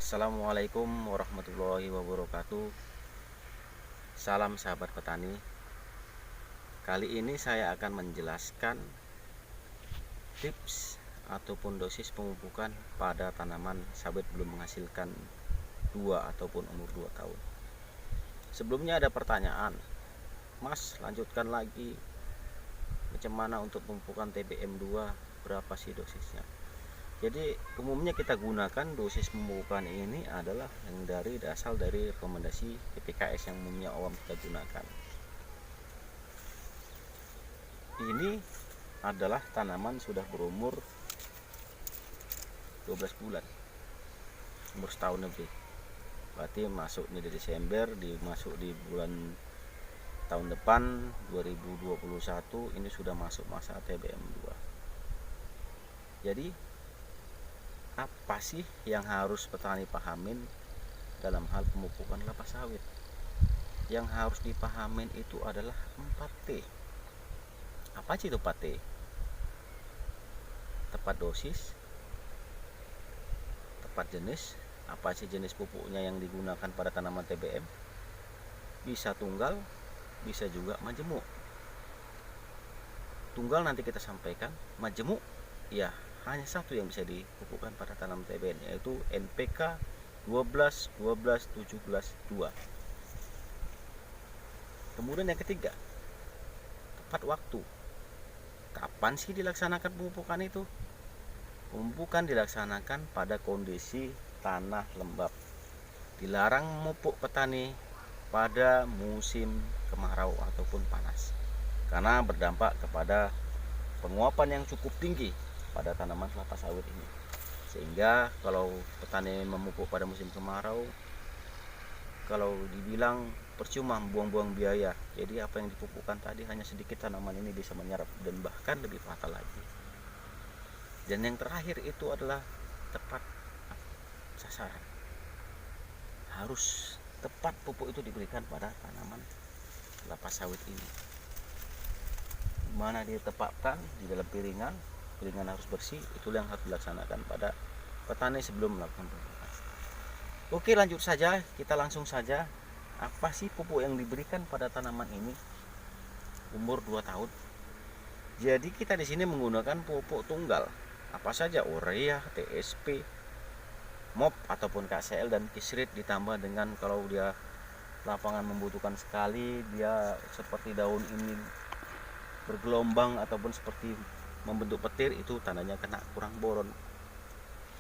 Assalamualaikum warahmatullahi wabarakatuh. Salam sahabat petani. Kali ini saya akan menjelaskan tips ataupun dosis pemupukan pada tanaman sawit belum menghasilkan 2 ataupun umur 2 tahun. Sebelumnya ada pertanyaan, Mas, lanjutkan lagi, macam mana untuk pemupukan TBM2, berapa sih dosisnya? Jadi umumnya kita gunakan dosis pemupukan ini adalah yang berasal dari rekomendasi PPKS yang umumnya awam kita gunakan. Ini adalah tanaman sudah berumur 12 bulan, umur setahun lebih. Berarti masuk di Desember, masuk di bulan tahun depan 2021 ini sudah masuk masa TBM2. Jadi apa sih yang harus petani pahamin dalam hal pemupukan kelapa sawit? Yang harus dipahamin itu adalah 4T. Apa sih itu 4T? Tepat dosis, tepat jenis, apa sih jenis pupuknya yang digunakan pada tanaman TBM? Bisa tunggal, bisa juga majemuk. Tunggal nanti kita sampaikan, majemuk ya hanya satu yang bisa dipupukkan pada tanaman TBM, yaitu NPK 12 12 17 2. Kemudian yang ketiga, tepat waktu. Kapan sih dilaksanakan pemupukan itu? Pemupukan dilaksanakan pada kondisi tanah lembab. Dilarang memupuk petani pada musim kemarau ataupun panas, karena berdampak kepada penguapan yang cukup tinggi pada tanaman kelapa sawit ini. Sehingga kalau petani memupuk pada musim kemarau, kalau dibilang percuma, buang-buang biaya. Jadi apa yang dipupukkan tadi hanya sedikit, tanaman ini bisa menyerap dan bahkan lebih fatal lagi. Dan yang terakhir itu adalah tepat sasaran. Harus tepat pupuk itu diberikan pada tanaman kelapa sawit ini. Mana ditempatkan di dalam piringan harus bersih, itulah yang harus dilaksanakan pada petani sebelum melakukan pemupukan. Oke, lanjut saja, kita langsung saja. Apa sih pupuk yang diberikan pada tanaman ini umur 2 tahun? Jadi kita di sini menggunakan pupuk tunggal. Apa saja? Urea, TSP, MOP ataupun KCL dan Kisrit, ditambah dengan kalau dia lapangan membutuhkan sekali, dia seperti daun ini bergelombang ataupun seperti membentuk petir, itu tandanya kena kurang boron.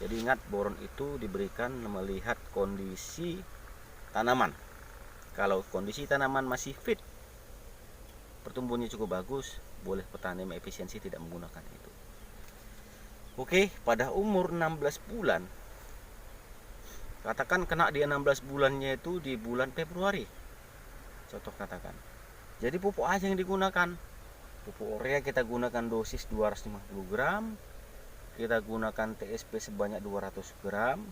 Jadi ingat, boron itu diberikan melihat kondisi tanaman. Kalau kondisi tanaman masih fit, pertumbuhannya cukup bagus, boleh petani efisiensi tidak menggunakan itu. Oke, pada umur 16 bulan, katakan kena di 16 bulannya itu di bulan Februari, contoh katakan. Jadi pupuk aja yang digunakan. Pupuk urea kita gunakan dosis 250 gram, kita gunakan TSP sebanyak 200 gram,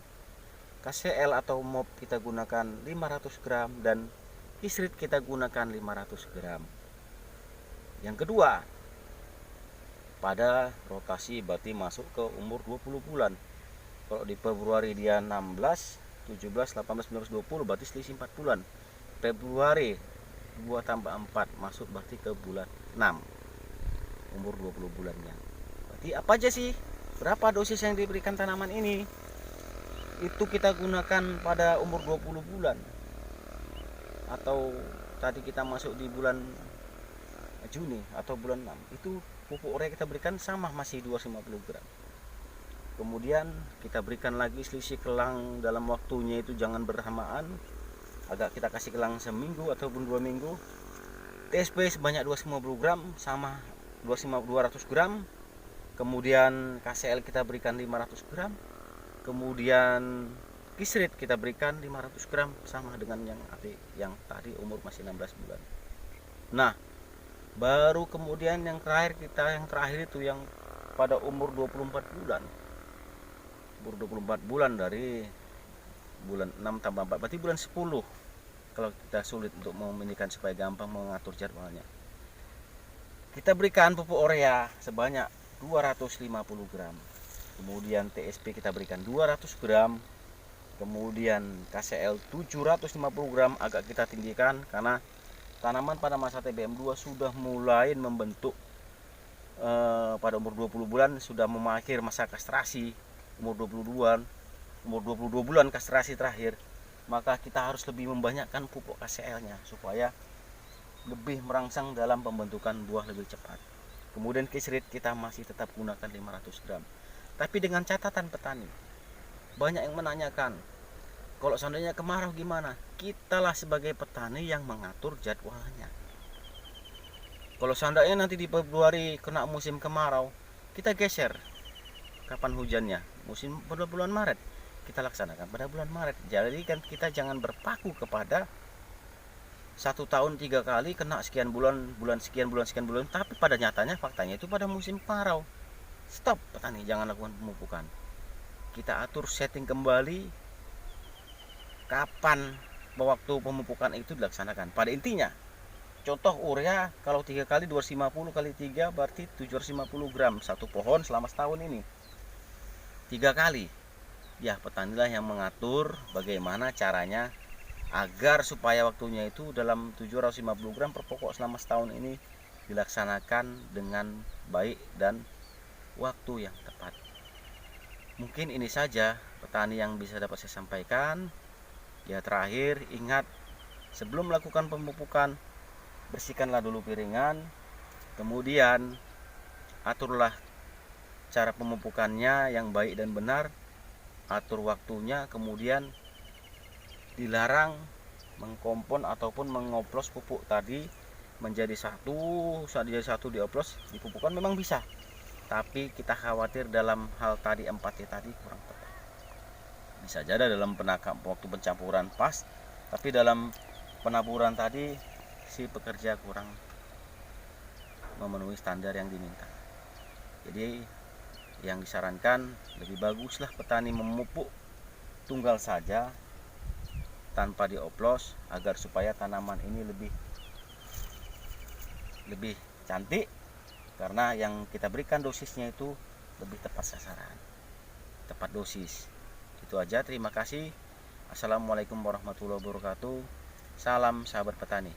KCL atau MOP kita gunakan 500 gram, dan Kisrit kita gunakan 500 gram. Yang kedua, pada rotasi berarti masuk ke umur 20 bulan. Kalau di Februari dia 16, 17, 18, 19, 20, berarti selisih 4 bulan. Februari 2 tambah 4 masuk berarti ke bulan 6, umur 20 bulannya. Berarti apa aja sih, berapa dosis yang diberikan tanaman ini? Itu kita gunakan pada umur 20 bulan. Atau tadi kita masuk di bulan Juni atau bulan 6, itu pupuk urea kita berikan sama, masih 250 gram. Kemudian kita berikan lagi selisih kelang dalam waktunya itu jangan bersamaan, agak kita kasih kelang seminggu ataupun 2 minggu. TSP sebanyak 250 gram sama 200 gram. Kemudian KCL kita berikan 500 gram. Kemudian Kisrit kita berikan 500 gram sama dengan yang tadi umur masih 16 bulan. Nah, baru kemudian yang terakhir itu yang pada umur 24 bulan. Umur 24 bulan dari bulan 6 tambah 4 berarti bulan 10. Kalau kita sulit untuk meminikan supaya gampang mengatur jadwalnya, kita berikan pupuk urea sebanyak 250 gram. Kemudian TSP kita berikan 200 gram. Kemudian KCL 750 gram agak kita tinggikan karena tanaman pada masa TBM2 sudah mulai membentuk pada umur 20 bulan sudah mengakhir masa kastrasi, umur 22 bulan kastrasi terakhir. Maka kita harus lebih membanyakkan pupuk KCL-nya supaya lebih merangsang dalam pembentukan buah lebih cepat. Kemudian kisrit kita masih tetap gunakan 500 gram. Tapi dengan catatan petani, banyak yang menanyakan, kalau seandainya kemarau gimana? Kitalah sebagai petani yang mengatur jadwalnya. Kalau seandainya nanti di Februari kena musim kemarau, kita geser kapan hujannya. Musim pada bulan Maret, kita laksanakan pada bulan Maret. Jadi kan kita jangan berpaku kepada 1 tahun 3 kali kena sekian bulan, sekian bulan, tapi pada nyatanya faktanya itu pada musim kemarau. Stop petani, jangan lakukan pemupukan. Kita atur setting kembali kapan waktu pemupukan itu dilaksanakan. Pada intinya, contoh urea kalau 3 kali 250 kali 3 berarti 750 gram satu pohon selama setahun ini. 3 kali. Ya, petanilah yang mengatur bagaimana caranya agar supaya waktunya itu dalam 750 gram per pokok selama setahun ini dilaksanakan dengan baik dan waktu yang tepat. Mungkin ini saja petani yang bisa dapat saya sampaikan. Ya, terakhir ingat, sebelum melakukan pemupukan, bersihkanlah dulu piringan, kemudian aturlah cara pemupukannya yang baik dan benar, atur waktunya, kemudian dilarang mengkompon ataupun mengoplos pupuk tadi menjadi satu, saat jadi satu dioplos dipupukkan memang bisa, tapi kita khawatir dalam hal tadi 4T tadi kurang tepat. Bisa jadi dalam waktu pencampuran pas, tapi dalam penaburan tadi si pekerja kurang memenuhi standar yang diminta. Jadi yang disarankan lebih baguslah petani memupuk tunggal saja tanpa dioplos agar supaya tanaman ini lebih cantik, karena yang kita berikan dosisnya itu lebih tepat sasaran, tepat dosis. Itu aja, terima kasih. Assalamualaikum warahmatullahi wabarakatuh. Salam sahabat petani.